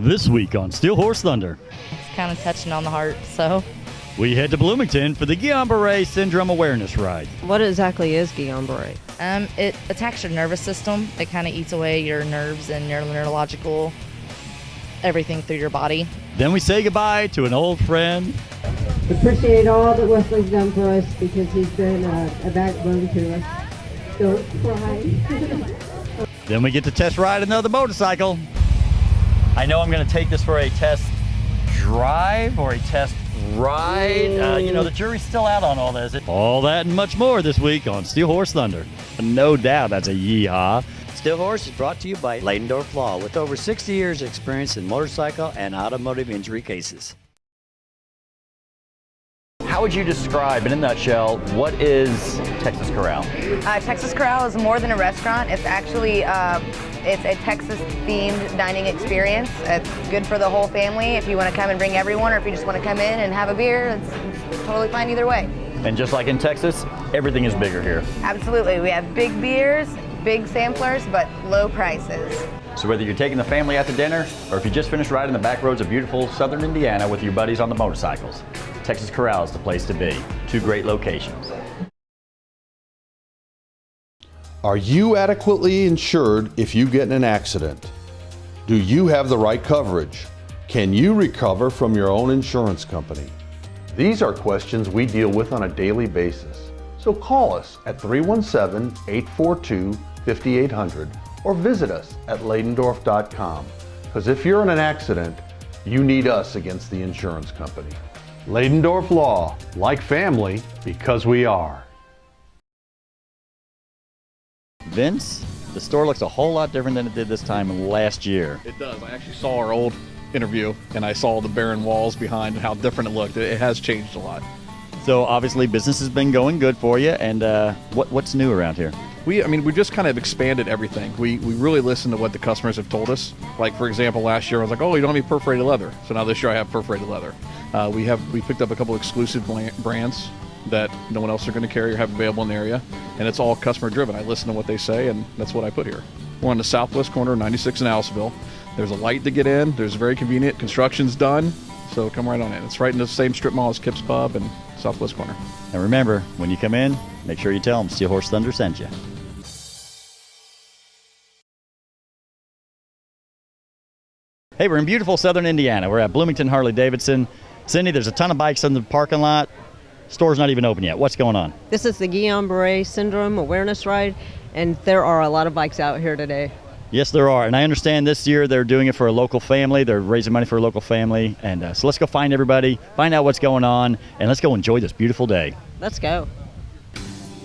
This week on Steel Horse Thunder, It's kind of touching on the heart, so. we head to Bloomington for the Guillain-Barré Syndrome Awareness Ride. What exactly is Guillain-Barré? It attacks your nervous system. It kind of eats away your nerves and your neurological, everything through your body. Then we say goodbye to an old friend. Appreciate all that Wesley's done for us because he's been a backbone to us. Don't cry. Then we get to test ride another motorcycle. I know I'm going to take this for a test drive or a test ride. The jury's still out on all this. All that and much more this week on Steel Horse Thunder. No doubt that's a yeehaw. Steel Horse is brought to you by Leidendorf Law with over 60 years experience in motorcycle and automotive injury cases. How would you describe, in a nutshell, what is Texas Corral? Texas Corral is more than a restaurant. It's actually it's a Texas-themed dining experience. It's good for the whole family if you want to come and bring everyone, or if you just want to come in and have a beer. It's totally fine either way. And just like in Texas, everything is bigger here. Absolutely. We have big beers, big samplers, but low prices. So whether you're taking the family out to dinner, or if you just finished riding the back roads of beautiful southern Indiana with your buddies on the motorcycles, Texas Corral is the place to be. Two great locations. Are you adequately insured if you get in an accident? Do you have the right coverage? Can you recover from your own insurance company? These are questions we deal with on a daily basis. So call us at 317-842-5800 or visit us at leidendorf.com. Because if you're in an accident, you need us against the insurance company. Leidendorf Law, like family, because we are. Vince, the store looks a whole lot different than it did this time last year. It does. I actually saw our old interview and I saw the barren walls behind and how different it looked. It has changed a lot. So obviously business has been going good for you, and what's new around here? We just kind of expanded everything. We really listened to what the customers have told us. Like, for example, last year I was like, oh, you don't have any perforated leather. So now this year I have perforated leather. We picked up a couple exclusive brands that no one else are going to carry or have available in the area, and it's all customer driven. I listen to what they say, and that's what I put here. We're on the southwest corner of 96 in Aliceville. There's a light to get in. There's very convenient. Construction's done, so come right on in. It's right in the same strip mall as Kip's Pub and southwest corner. And remember, when you come in, make sure you tell them Steel Horse Thunder sent you. Hey, we're in beautiful southern Indiana. We're at Bloomington Harley-Davidson. Cindy, there's a ton of bikes in the parking lot. Store's not even open yet. What's going on? This is the Guillain-Barré Syndrome Awareness Ride, and there are a lot of bikes out here today. Yes, there are. And I understand this year they're doing it for a local family. They're raising money for a local family. And so let's go find everybody, find out what's going on, and let's go enjoy this beautiful day. Let's go.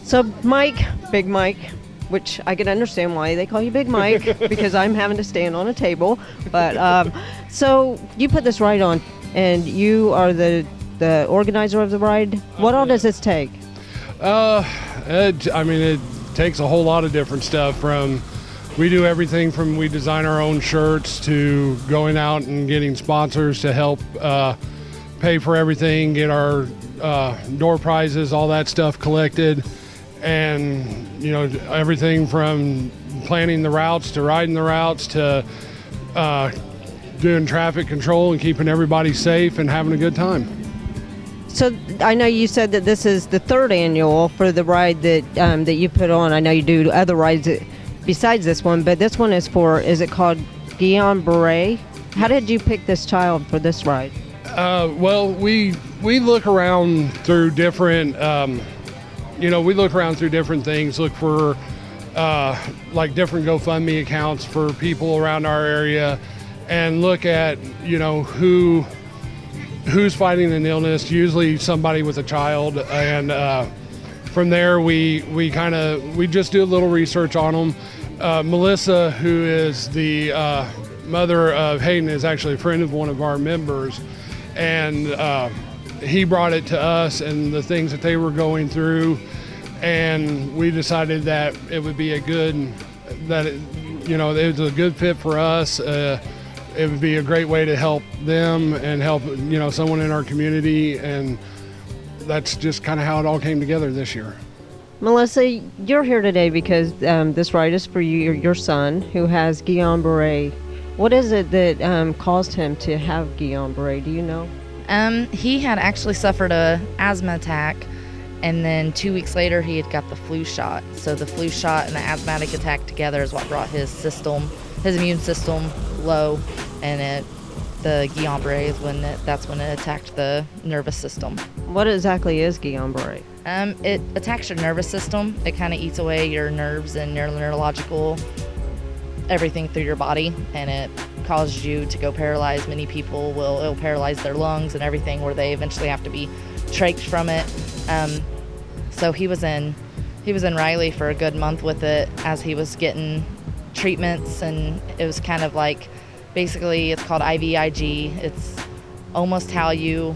So Mike, Big Mike, which I can understand why they call you Big Mike because I'm having to stand on a table. But so you put this ride on, and you are the organizer of the ride. What all does this take? It takes a whole lot of different stuff. We do everything from we design our own shirts to going out and getting sponsors to help pay for everything, get our door prizes, all that stuff collected, and everything from planning the routes to riding the routes to doing traffic control and keeping everybody safe and having a good time. So I know you said that this is the third annual for the ride that you put on. I know you do other rides besides this one, but this one is it called Guillain-Barré? How did you pick this child for this ride? Well, we look around through different, things, look for like different GoFundMe accounts for people around our area, and look at, who's fighting an illness, usually somebody with a child, and from there we just do a little research on them. Melissa, who is the mother of Hayden, is actually a friend of one of our members, and he brought it to us and the things that they were going through, and we decided that it would be it was a good fit for us. It would be a great way to help them and help someone in our community, and that's just kind of how it all came together this year. Melissa, you're here today because this ride is for your son who has Guillain-Barré. What is it that caused him to have Guillain-Barré? Do you know? He had actually suffered a asthma attack, and then 2 weeks later he had got the flu shot. So the flu shot and the asthmatic attack together is what brought his immune system low, and the Guillain-Barré is that's when it attacked the nervous system. What exactly is Guillain-Barré? It attacks your nervous system. It kind of eats away your nerves and your neurological everything through your body, and it causes you to go paralyzed. Many people it'll paralyze their lungs and everything, where they eventually have to be trached from it. So he was in Riley for a good month with it as he was getting treatments, and it was kind of like, basically it's called IVIG. It's almost how you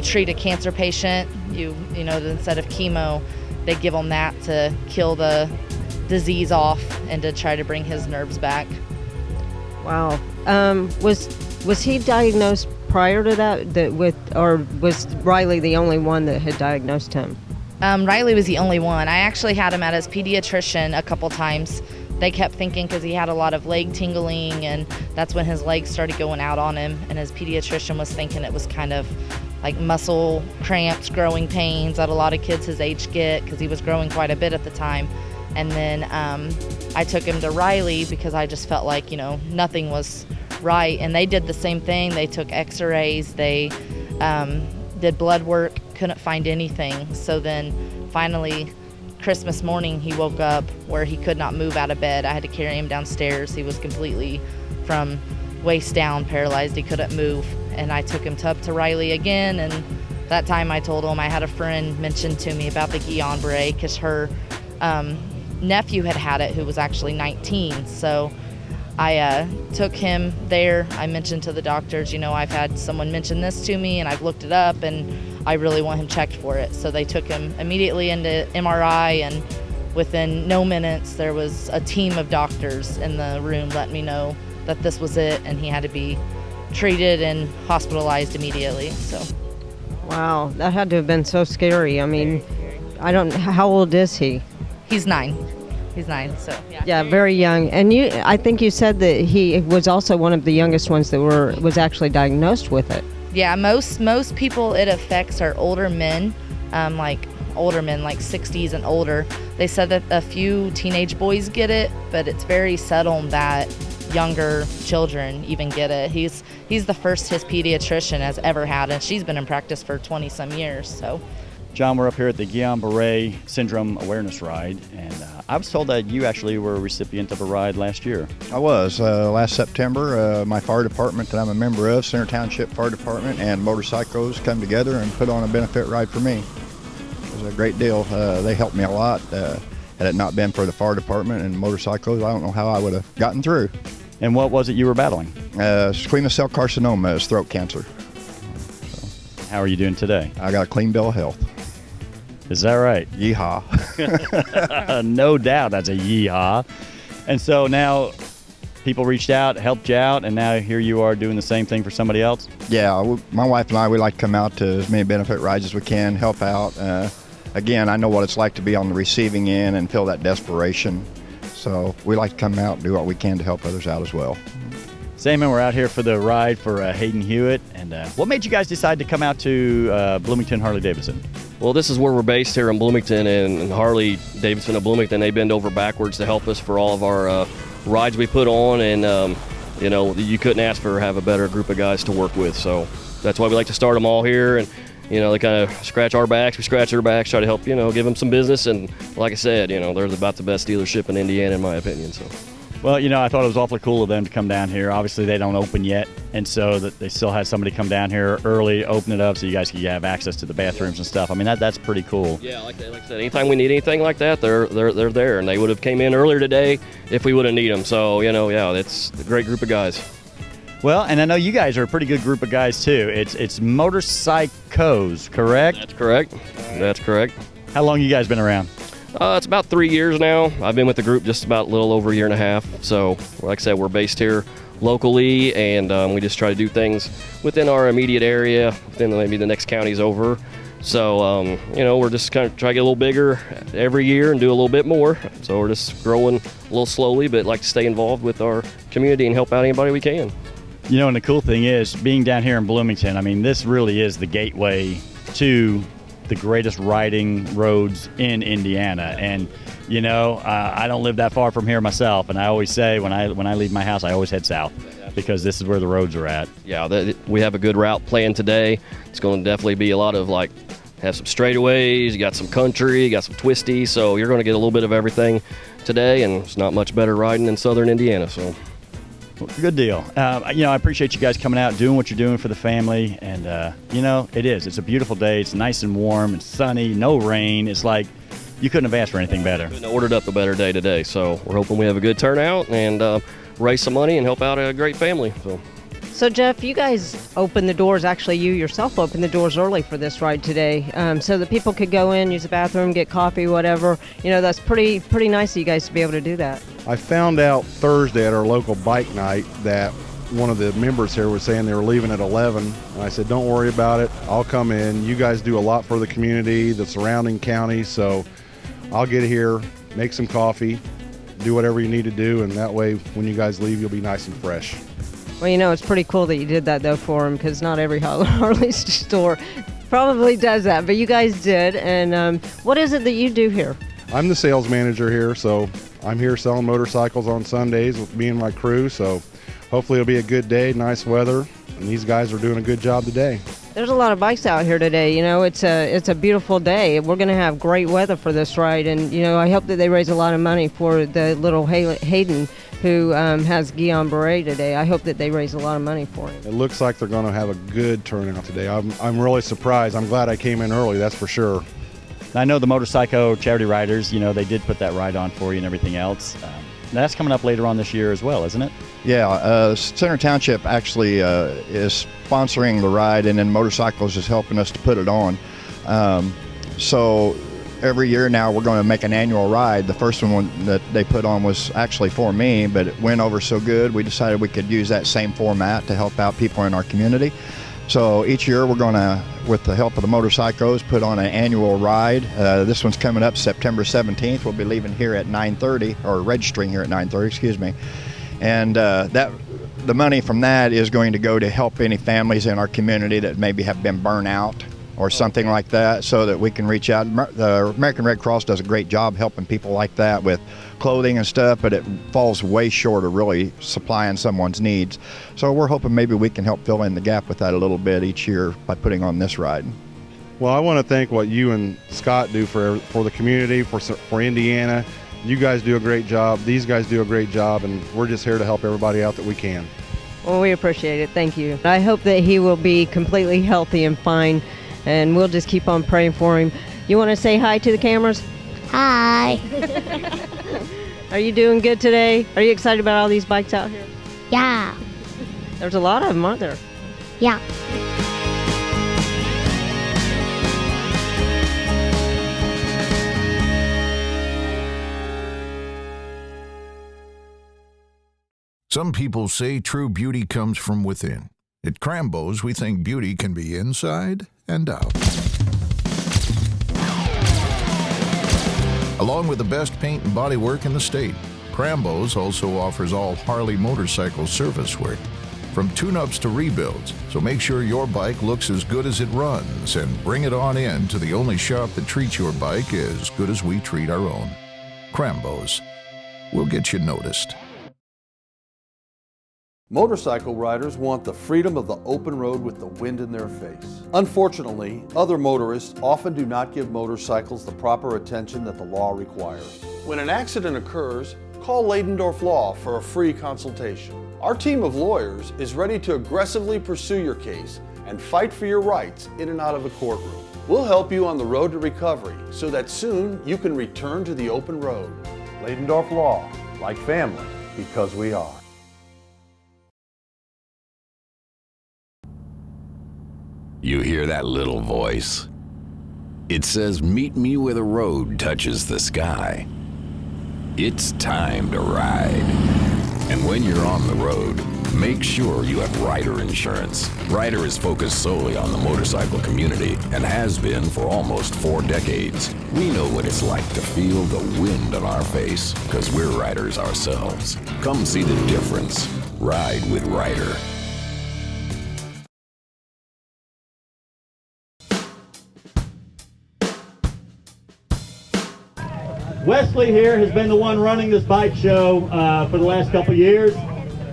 treat a cancer patient. You know, instead of chemo, they give them that to kill the disease off and to try to bring his nerves back. Wow. Was he diagnosed prior to that or was Riley the only one that had diagnosed him? Riley was the only one. I actually had him at his pediatrician a couple times. They kept thinking, because he had a lot of leg tingling, and that's when his legs started going out on him, and his pediatrician was thinking it was kind of like muscle cramps, growing pains that a lot of kids his age get, because he was growing quite a bit at the time. And then I took him to Riley because I just felt like, nothing was right. And they did the same thing. They took x-rays, they did blood work, couldn't find anything. So then finally, Christmas morning, he woke up where he could not move out of bed. I had to carry him downstairs. He was completely from waist down paralyzed. He couldn't move. And I took him up to Riley again. And that time I told him I had a friend mention to me about the Guillain-Barré, because her nephew had it, who was actually 19. So I took him there. I mentioned to the doctors, I've had someone mention this to me, and I've looked it up, and I really want him checked for it. So they took him immediately into MRI, and within no minutes there was a team of doctors in the room letting me know that this was it, and he had to be treated and hospitalized immediately. So wow, that had to have been so scary. I mean, how old is he? He's 9. He's 9, so yeah. Yeah, very young. And I think you said that he was also one of the youngest ones that was actually diagnosed with it. Yeah, most people it affects are older men, like 60s and older. They said that a few teenage boys get it, but it's very seldom that younger children even get it. He's the first his pediatrician has ever had, and she's been in practice for 20 some years. So. John, we're up here at the Guillain-Barré Syndrome Awareness Ride, and I was told that you actually were a recipient of a ride last year. I was. Last September, my fire department that I'm a member of, Center Township Fire Department, and motorcycles come together and put on a benefit ride for me. It was a great deal. They helped me a lot. Had it not been for the fire department and motorcycles, I don't know how I would have gotten through. And what was it you were battling? Squamous cell carcinoma is throat cancer. How are you doing today? I got a clean bill of health. Is that right? Yeehaw. No doubt that's a yeehaw. And so now people reached out, helped you out, and now here you are doing the same thing for somebody else? Yeah, my wife and I, we like to come out to as many benefit rides as we can, help out. Again, I know what it's like to be on the receiving end and feel that desperation. So we like to come out and do what we can to help others out as well. Saman, we're out here for the ride for Hayden Hewitt. And what made you guys decide to come out to Bloomington Harley-Davidson? Well, this is where we're based here in Bloomington, and Harley-Davidson of Bloomington, they bend over backwards to help us for all of our rides we put on, and you couldn't ask for have a better group of guys to work with. So that's why we like to start them all here, and they kind of scratch our backs, we scratch their backs, try to help, give them some business. And like I said, they're about the best dealership in Indiana, in my opinion. So. Well, I thought it was awfully cool of them to come down here. Obviously, they don't open yet, and so that they still had somebody come down here early, open it up so you guys can have access to the bathrooms and stuff. I mean, that's pretty cool. Yeah, like I said, anytime we need anything like that, they're there, and they would have came in earlier today if we would have need them. So, it's a great group of guys. Well, and I know you guys are a pretty good group of guys, too. It's motorcycles, correct? That's correct. That's correct. How long you guys been around? It's about 3 years now. I've been with the group just about a little over a year and a half. So, like I said, we're based here locally, and we just try to do things within our immediate area, within maybe the next counties over, So, you know, we're just kind of trying to get a little bigger every year and do a little bit more. So we're just growing a little slowly, but like to stay involved with our community and help out anybody we can. You know, and the cool thing is, being down here in Bloomington, I mean, this really is the gateway to the greatest riding roads in Indiana. And, you know, I don't live that far from here myself, and I always say when I leave my house, I always head south, because this is where the roads are at. Yeah, we have a good route planned today. It's going to definitely be a lot of like, have some straightaways, you got some country, you got some twisty, so you're going to get a little bit of everything today, and it's not much better riding in southern Indiana. So good deal. You know, I appreciate you guys coming out, doing what you're doing for the family, and you know, it's a beautiful day. It's nice and warm and sunny, no rain. It's like you couldn't have asked for anything better. Couldn't have ordered up a better day today, so we're hoping we have a good turnout and raise some money and help out a great family. So Jeff, you guys opened the doors, actually you yourself opened the doors early for this ride today, so that people could go in, use the bathroom, get coffee, whatever. You know, that's pretty nice of you guys to be able to do that. I found out Thursday at our local bike night that one of the members here was saying they were leaving at 11, and I said, don't worry about it, I'll come in. You guys do a lot for the community, the surrounding county, so I'll get here, make some coffee, do whatever you need to do, and that way when you guys leave, you'll be nice and fresh. Well, you know, it's pretty cool that you did that, though, for him, because not every Harley store probably does that, but you guys did. And what is it that you do here? I'm the sales manager here, so I'm here selling motorcycles on Sundays with me and my crew, so hopefully it'll be a good day, nice weather, and these guys are doing a good job today. There's a lot of bikes out here today. You know, it's a beautiful day. We're going to have great weather for this ride, and, you know, I hope that they raise a lot of money for the little Hayden who has Guillain-Barré today. I hope that they raise a lot of money for him. It looks like they're going to have a good turnout today. I'm really surprised. I'm glad I came in early, that's for sure. I know the motorcycle charity riders, you know, they did put that ride on for you and everything else. That's coming up later on this year as well, isn't it? Yeah, Center Township actually is sponsoring the ride, and then Motorcycles is helping us to put it on. So every year now we're going to make an annual ride. The first one that they put on was actually for me, but it went over so good we decided we could use that same format to help out people in our community. So each year we're going to, with the help of the Motorcycles, put on an annual ride. This one's coming up September 17th. We'll be leaving here at 9:30, or registering here at 9:30, excuse me. And the money from that is going to go to help any families in our community that maybe have been burnt out or something like that, so that we can reach out. The American Red Cross does a great job helping people like that with clothing and stuff, but it falls way short of really supplying someone's needs. So we're hoping maybe we can help fill in the gap with that a little bit each year by putting on this ride. Well, I want to thank what you and Scott do for the community, for Indiana. You guys do a great job. These guys do a great job, and we're just here to help everybody out that we can. Well, we appreciate it. Thank you. I hope that he will be completely healthy and fine, and we'll just keep on praying for him. You want to say hi to the cameras? Hi. Are you doing good today? Are you excited about all these bikes out here? Yeah. There's a lot of them, aren't there? Yeah. Some people say true beauty comes from within. At Krambos, we think beauty can be inside and out. Along with the best paint and body work in the state, Krambos also offers all Harley motorcycle service work, from tune-ups to rebuilds. So make sure your bike looks as good as it runs and bring it on in to the only shop that treats your bike as good as we treat our own. Krambos. We'll get you noticed. Motorcycle riders want the freedom of the open road with the wind in their face. Unfortunately, other motorists often do not give motorcycles the proper attention that the law requires. When an accident occurs, call Leidendorf Law for a free consultation. Our team of lawyers is ready to aggressively pursue your case and fight for your rights in and out of the courtroom. We'll help you on the road to recovery so that soon you can return to the open road. Leidendorf Law, like family, because we are. You hear that little voice? It says, meet me where the road touches the sky. It's time to ride. And when you're on the road, Make sure you have Ryder insurance. Ryder is focused solely on the motorcycle community and has been for almost 4 decades. We know what it's like to feel the wind on our face because we're riders ourselves. Come see the difference. Ride with Ryder. Wesley here has been the one running this bike show for the last couple years.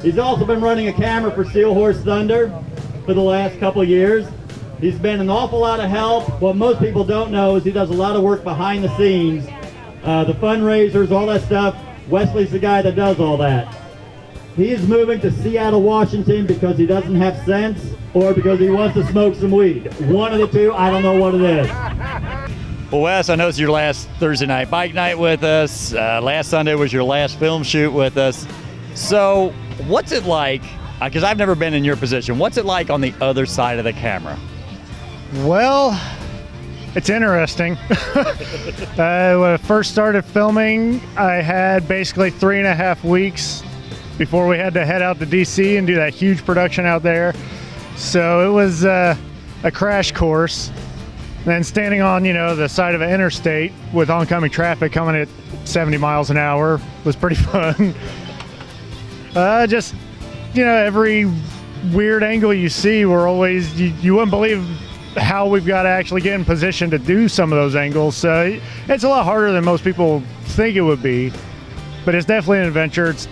He's also been running a camera for Steel Horse Thunder for the last couple years. He's been an awful lot of help. What most people don't know is he does a lot of work behind the scenes. The fundraisers, all that stuff. Wesley's the guy that does all that. He is moving to Seattle, Washington because he doesn't have sense or because he wants to smoke some weed. One of the two, I don't know what it is. Well, Wes, I know it's your last Thursday night bike night with us. Last Sunday was your last film shoot with us. So what's it like, because I've never been in your position, what's it like on the other side of the camera? Well, it's interesting. When I first started filming, I had basically 3.5 weeks before we had to head out to DC and do that huge production out there. So it was a crash course. And then standing on, the side of an interstate with oncoming traffic coming at 70 miles an hour was pretty fun. Every weird angle you see, we're always, you wouldn't believe how we've got to actually get in position to do some of those angles. So it's a lot harder than most people think it would be, but it's definitely an adventure. It's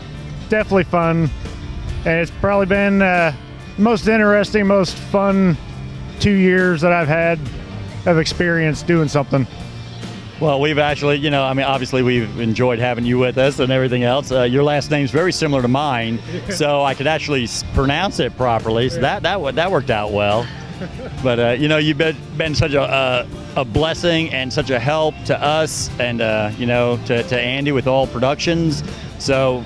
definitely fun. And it's probably been most interesting, most fun 2 years that I've had of experience doing something. Well, we've actually, obviously we've enjoyed having you with us and everything else. Your last name's very similar to mine, so I could actually pronounce it properly. So that worked out well. But you've been such a blessing and such a help to us, and to Andy with all productions. So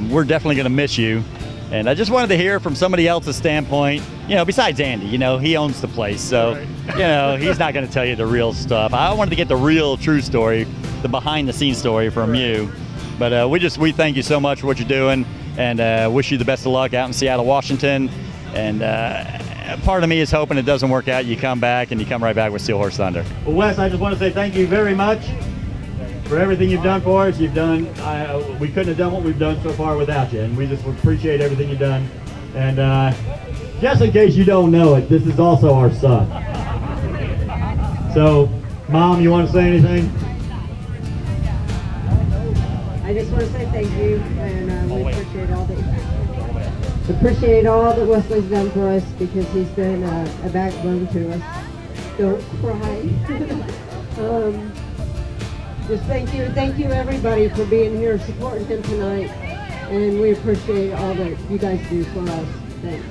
we're definitely going to miss you. And I just wanted to hear from somebody else's standpoint, besides Andy, he owns the place. So, he's not going to tell you the real stuff. I wanted to get the real, true story, the behind the scenes story from you. But we thank you so much for what you're doing, and wish you the best of luck out in Seattle, Washington. And part of me is hoping it doesn't work out. You come back and you come right back with Steel Horse Thunder. Well, Wes, I just want to say thank you very much for everything you've done for us. We couldn't have done what we've done so far without you, and we just appreciate everything you've done. And just in case you don't know it, this is also our son. So, Mom, you want to say anything? I just want to say thank you, and we appreciate all that Wesley's done for us, because he's been a backbone to us. Don't cry. Just thank you everybody for being here, supporting him tonight, and we appreciate all that you guys do for us. Thanks.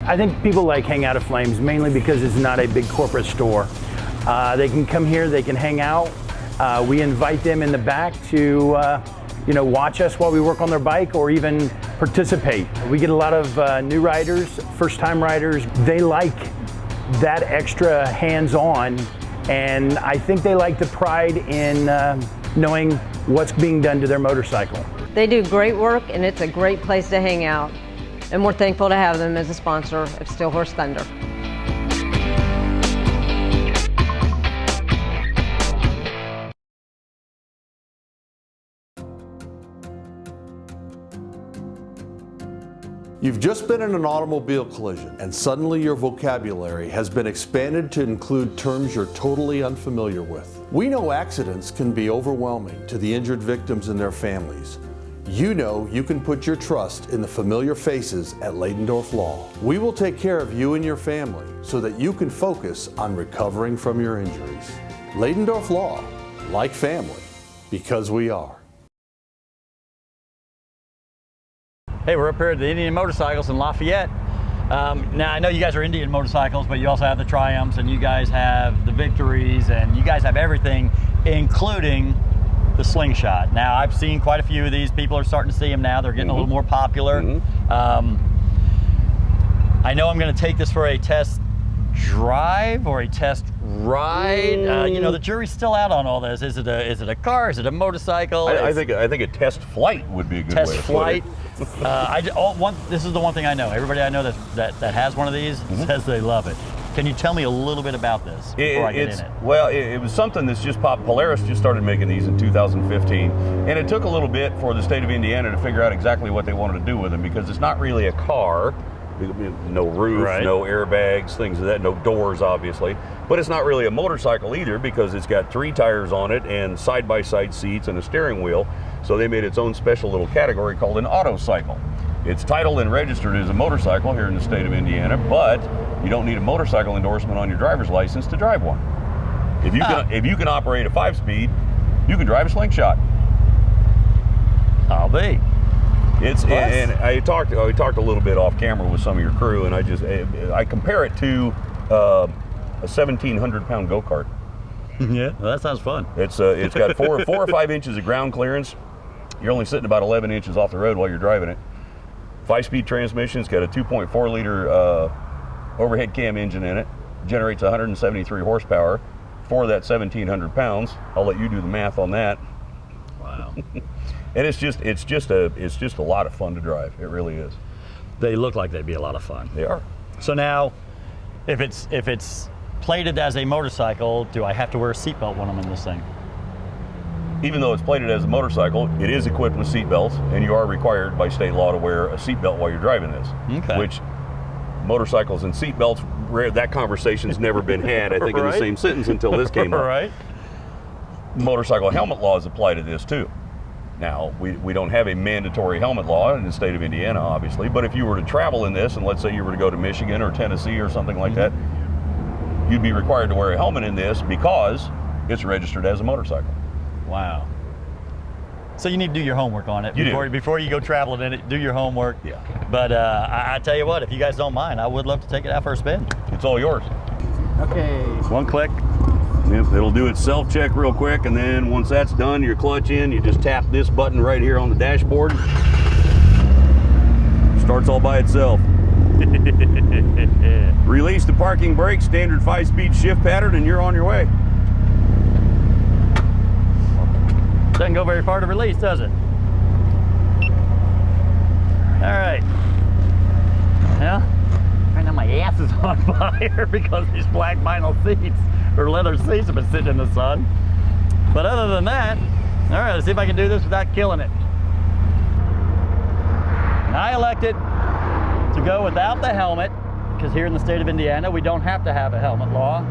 I think people like Hang Out at Flames mainly because it's not a big corporate store. They can come here, they can hang out. We invite them in the back to watch us while we work on their bike, or even participate. We get a lot of new riders, first-time riders. They like that extra hands-on, and I think they like the pride in knowing what's being done to their motorcycle. They do great work, and it's a great place to hang out. And we're thankful to have them as a sponsor of Steel Horse Thunder. You've just been in an automobile collision, and suddenly your vocabulary has been expanded to include terms you're totally unfamiliar with. We know accidents can be overwhelming to the injured victims and their families. You know you can put your trust in the familiar faces at Leidendorf Law. We will take care of you and your family so that you can focus on recovering from your injuries. Leidendorf Law, like family, because we are. Hey, we're up here at the Indian Motorcycles in Lafayette. Now, I know you guys are Indian motorcycles, but you also have the Triumphs, and you guys have the Victories, and you guys have everything, including the Slingshot. Now, I've seen quite a few of these. People are starting to see them now. They're getting a little more popular. I know I'm going to take this for a test drive or a test ride. You know, the jury's still out on all this. Is it a car? Is it a motorcycle? I think a test flight would be a good way to put it. This is the one thing I know. Everybody I know that has one of these says they love it. Can you tell me a little bit about this before I get in it? Well, it was something that's just popped. Polaris just started making these in 2015, and it took a little bit for the state of Indiana to figure out exactly what they wanted to do with them, because it's not really a car. No roof, no airbags, things of that, no doors, obviously. But it's not really a motorcycle either, because it's got 3 tires on it and side-by-side seats and a steering wheel. So they made its own special little category called an autocycle. It's titled and registered as a motorcycle here in the state of Indiana, but you don't need a motorcycle endorsement on your driver's license to drive one. If you can operate a 5-speed, you can drive a Slingshot. I'll be. And I talked a little bit off camera with some of your crew, and I compare it to a 1,700-pound go-kart. Yeah, well, that sounds fun. It's got 4 or 5 inches of ground clearance. You're only sitting about 11 inches off the road while you're driving it. 5-speed transmission. It's got a 2.4 liter overhead cam engine in it. Generates 173 horsepower for that 1,700 pounds. I'll let you do the math on that. Wow. And it's just a lot of fun to drive. It really is. They look like they'd be a lot of fun. They are. So now, if it's plated as a motorcycle, do I have to wear a seatbelt when I'm in this thing? Even though it's plated as a motorcycle, it is equipped with seat belts, and you are required by state law to wear a seat belt while you're driving this. Okay. Which motorcycles and seat belts, that conversation's never been had, I think, in the same sentence until this came up. Right. Motorcycle helmet laws apply to this too. Now, we don't have a mandatory helmet law in the state of Indiana, obviously, but if you were to travel in this, and let's say you were to go to Michigan or Tennessee or something like that, you'd be required to wear a helmet in this because it's registered as a motorcycle. Wow. So you need to do your homework on it before you go traveling in it. Do your homework. Yeah. But I tell you what, if you guys don't mind, I would love to take it out for a spin. It's all yours. Okay. One click. Yep, it'll do its self-check real quick, and then once that's done, your clutch in, you just tap this button right here on the dashboard. Starts all by itself. Release the parking brake, standard 5-speed shift pattern, and you're on your way. Doesn't go very far to release, does it? All right. Yeah. Right now my ass is on fire because these black vinyl seats or leather seats have been sitting in the sun. But other than that, all right, let's see if I can do this without killing it. And I elected to go without the helmet because here in the state of Indiana, we don't have to have a helmet law.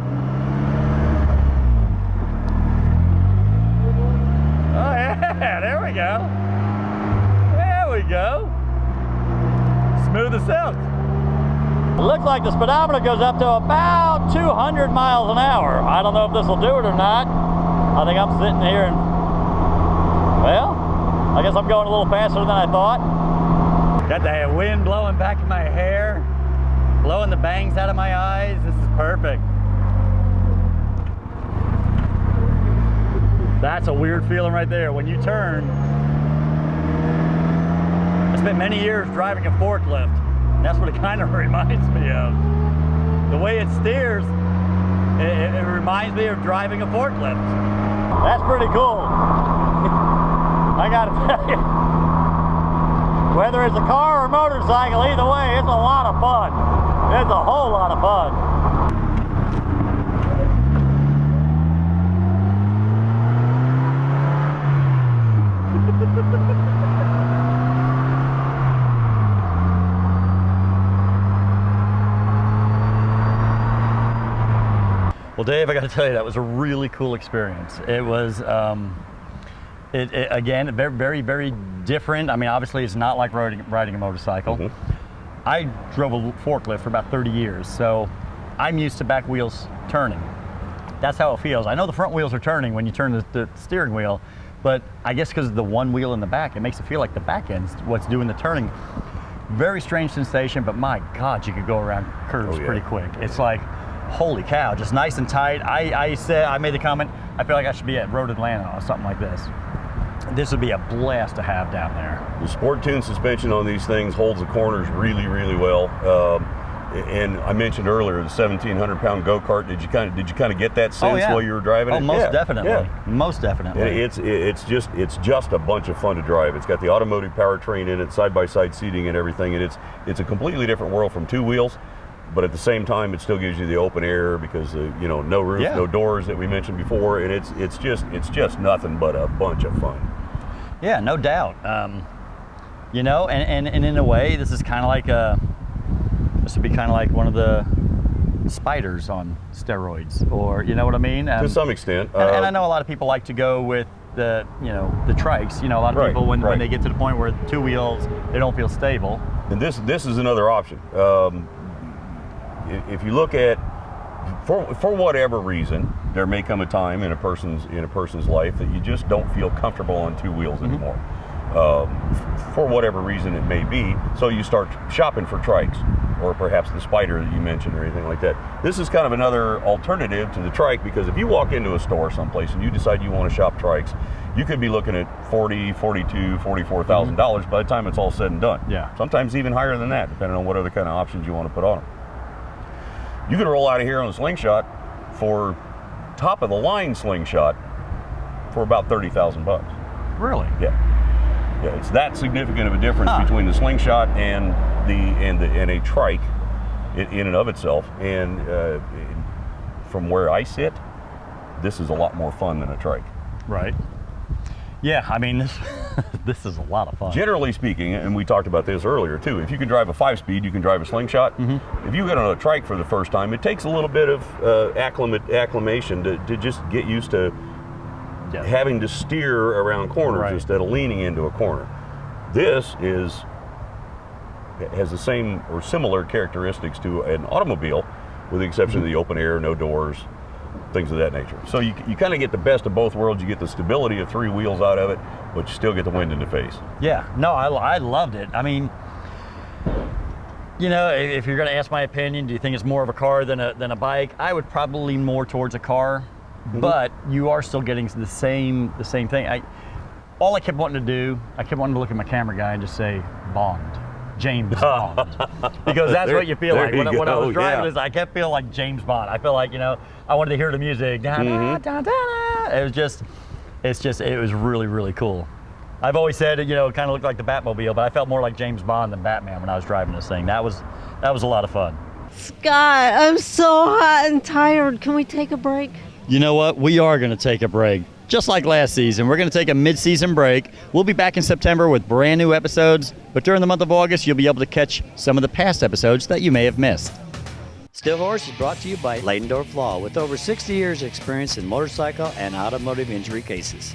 Oh yeah, there we go. There we go. Smooth as silk. It looks like the speedometer goes up to about 200 miles an hour. I don't know if this will do it or not. I think I'm sitting here and, well, I guess I'm going a little faster than I thought. Got the wind blowing back in my hair, blowing the bangs out of my eyes. This is perfect. That's a weird feeling right there. When you turn, I spent many years driving a forklift. And that's what it kind of reminds me of. The way it steers, it reminds me of driving a forklift. That's pretty cool. I gotta tell you, whether it's a car or a motorcycle, either way, it's a lot of fun. It's a whole lot of fun. Well, Dave, I got to tell you, that was a really cool experience. It was, again, very, very different. I mean, obviously, it's not like riding a motorcycle. Mm-hmm. I drove a forklift for about 30 years, so I'm used to back wheels turning. that's how it feels. I know the front wheels are turning when you turn the steering wheel, but I guess because of the one wheel in the back, it makes it feel like the back end's what's doing the turning. Very strange sensation, but my God, you could go around curves pretty quick. It's like, holy cow, just nice and tight. I made the comment, I feel like I should be at Road Atlanta or something like this. This would be a blast to have down there. The Sport Tune suspension on these things holds the corners really, really well. And I mentioned earlier the 1,700-pound go-kart. Did you kind of get that sense while you were driving it? Most definitely. Most definitely. It's just a bunch of fun to drive. It's got the automotive powertrain in it, side-by-side seating and everything, and it's a completely different world from two wheels. But at the same time, it still gives you the open air because no roof, no doors that we mentioned before, and it's just nothing but a bunch of fun. Yeah, no doubt. And in a way, this is kind of like this would be kind of like one of the spiders on steroids, or you know what I mean? To some extent. And I know a lot of people like to go with the trikes. A lot of people when they get to the point where two wheels, they don't feel stable. And this is another option. If you look at, for whatever reason, there may come a time in a person's life that you just don't feel comfortable on two wheels anymore. For whatever reason it may be, so you start shopping for trikes, or perhaps the Spider that you mentioned or anything like that. This is kind of another alternative to the trike, because if you walk into a store someplace and you decide you want to shop trikes, you could be looking at $40,000, $42,000, $44,000 by the time it's all said and done. Yeah. Sometimes even higher than that, depending on what other kind of options you want to put on them. You could roll out of here on a Slingshot for top of the line Slingshot for about $30,000. Really? Yeah. Yeah, it's that significant of a difference between the Slingshot and a trike in and of itself. And from where I sit, this is a lot more fun than a trike. Right. Yeah, I mean, this is a lot of fun. Generally speaking, and we talked about this earlier too, if you can drive a 5-speed, you can drive a Slingshot. If you get on a trike for the first time, it takes a little bit of acclimation to just get used to having to steer around corners instead of leaning into a corner. This has the same or similar characteristics to an automobile, with the exception of the open air, no doors, things of that nature. So you kind of get the best of both worlds. You get the stability of three wheels out of it, but you still get the wind in the face. Yeah, no, I loved it. I mean, if you're going to ask my opinion, do you think it's more of a car than a bike? I would probably lean more towards a car, but you are still getting the same thing. All I kept wanting to do, I kept wanting to look at my camera guy and just say, Bond. James Bond, because that's what you feel like. When I was driving this, I kept feeling like James Bond. I feel like, I wanted to hear the music. Da, da, da, da. It was really, really cool. I've always said it, kind of looked like the Batmobile, but I felt more like James Bond than Batman when I was driving this thing. That was a lot of fun. Scott, I'm so hot and tired. Can we take a break? You know what? We are going to take a break. Just like last season, we're going to take a mid-season break. We'll be back in September with brand new episodes, but during the month of August, you'll be able to catch some of the past episodes that you may have missed. Still Horse is brought to you by Leidendorf Law, with over 60 years experience in motorcycle and automotive injury cases.